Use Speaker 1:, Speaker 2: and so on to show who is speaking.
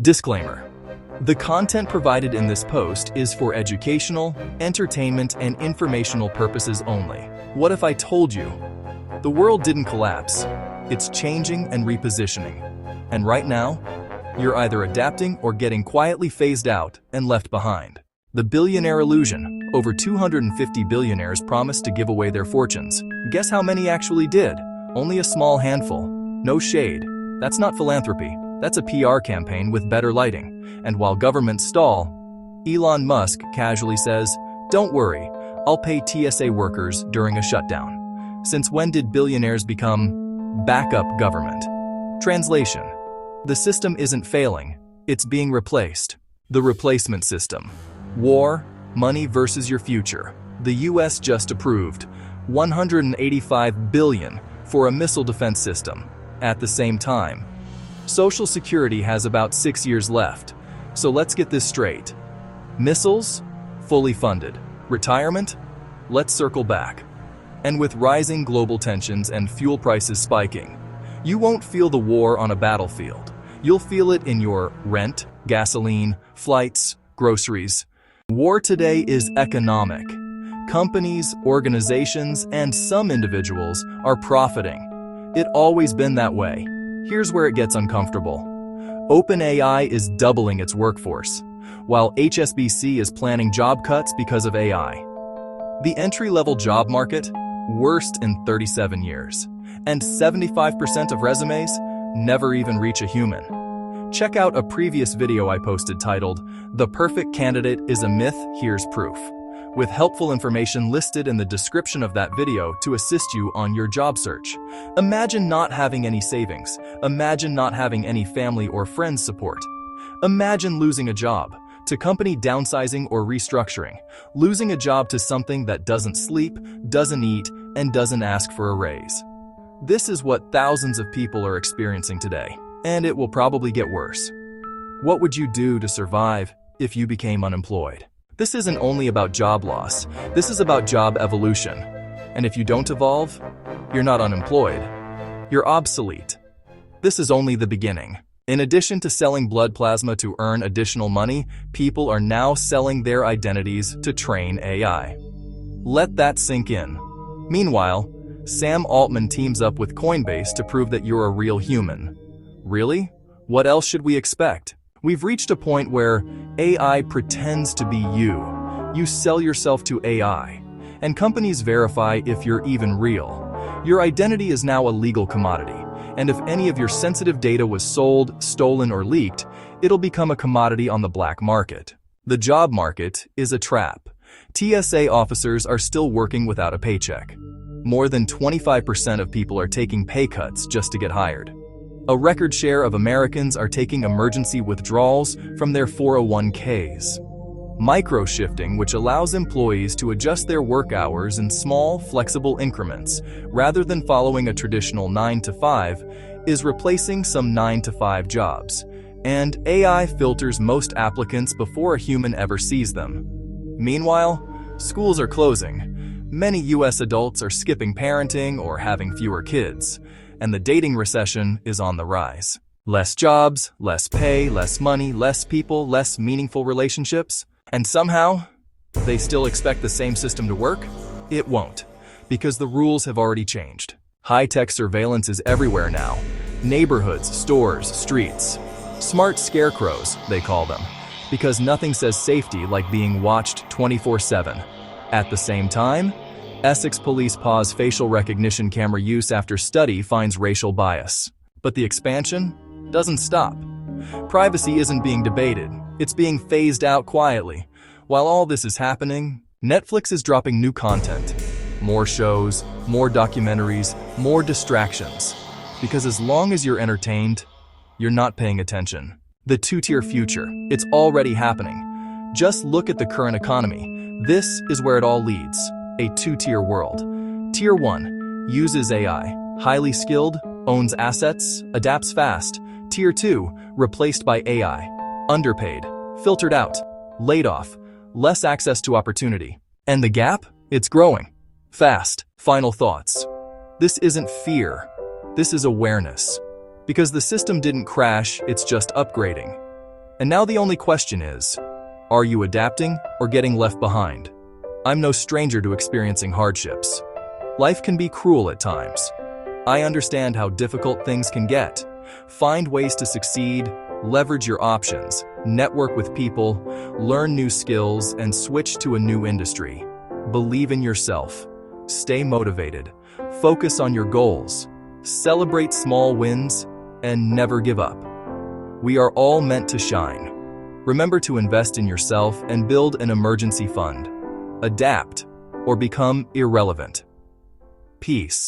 Speaker 1: Disclaimer: the content provided in this post is for educational, entertainment, and informational purposes only. What if I told you? The world didn't collapse. It's changing and repositioning. And right now, you're either adapting or getting quietly phased out and left behind. The Billionaire Illusion. Over 250 billionaires promised to give away their fortunes. Guess how many actually did? Only a small handful. No shade. That's not philanthropy. That's a PR campaign with better lighting. And while governments stall, Elon Musk casually says, "Don't worry, I'll pay TSA workers during a shutdown." Since when did billionaires become backup government? Translation: the system isn't failing, it's being replaced. The replacement system. War, money versus your future. The US just approved $185 billion for a missile defense system. At the same time, Social Security has about 6 years left. So let's get this straight. Missiles? Fully funded. Retirement? Let's circle back. And with rising global tensions and fuel prices spiking, you won't feel the war on a battlefield. You'll feel it in your rent, gasoline, flights, groceries. War today is economic. Companies, organizations, and some individuals are profiting. It's always been that way. Here's where it gets uncomfortable. OpenAI is doubling its workforce, while HSBC is planning job cuts because of AI. The entry-level job market, worst in 37 years, and 75% of resumes never even reach a human. Check out a previous video I posted titled, "The Perfect Candidate is a Myth, Here's Proof," with helpful information listed in the description of that video to assist you on your job search. Imagine not having any savings. Imagine not having any family or friends support. Imagine losing a job to company downsizing or restructuring, losing a job to something that doesn't sleep, doesn't eat, and doesn't ask for a raise. This is what thousands of people are experiencing today, and it will probably get worse. What would you do to survive if you became unemployed? This isn't only about job loss, this is about job evolution. And if you don't evolve, you're not unemployed, you're obsolete. This is only the beginning. In addition to selling blood plasma to earn additional money, people are now selling their identities to train AI. Let that sink in. Meanwhile, Sam Altman teams up with Coinbase to prove that you're a real human. Really? What else should we expect? We've reached a point where AI pretends to be you. You sell yourself to AI, and companies verify if you're even real. Your identity is now a legal commodity, and if any of your sensitive data was sold, stolen, or leaked, it'll become a commodity on the black market. The job market is a trap. TSA officers are still working without a paycheck. More than 25% of people are taking pay cuts just to get hired. A record share of Americans are taking emergency withdrawals from their 401ks. Microshifting, which allows employees to adjust their work hours in small, flexible increments, rather than following a traditional 9-to-5, is replacing some 9-to-5 jobs. And AI filters most applicants before a human ever sees them. Meanwhile, schools are closing. Many US adults are skipping parenting or having fewer kids. And the dating recession is on the rise. Less jobs, less pay, less money, less people, less meaningful relationships. And somehow, they still expect the same system to work? It won't, because the rules have already changed. High-tech surveillance is everywhere now. Neighborhoods, stores, streets. Smart scarecrows, they call them, because nothing says safety like being watched 24/7. At the same time, Essex police pause facial recognition camera use after study finds racial bias. But the expansion doesn't stop. Privacy isn't being debated, it's being phased out quietly. While all this is happening, Netflix is dropping new content. More shows, more documentaries, more distractions. Because as long as you're entertained, you're not paying attention. The two-tier future, it's already happening. Just look at the current economy. This is where it all leads. A two-tier world. Tier 1, uses AI, highly skilled, owns assets, adapts fast. Tier 2, replaced by AI, underpaid, filtered out, laid off, less access to opportunity. And the gap? It's growing. Fast. Final thoughts. This isn't fear. This is awareness. Because the system didn't crash, it's just upgrading. And now the only question is, are you adapting or getting left behind? I'm no stranger to experiencing hardships. Life can be cruel at times. I understand how difficult things can get. Find ways to succeed, leverage your options, network with people, learn new skills, and switch to a new industry. Believe in yourself. Stay motivated. Focus on your goals. Celebrate small wins, and never give up. We are all meant to shine. Remember to invest in yourself and build an emergency fund. Adapt or become irrelevant. Peace.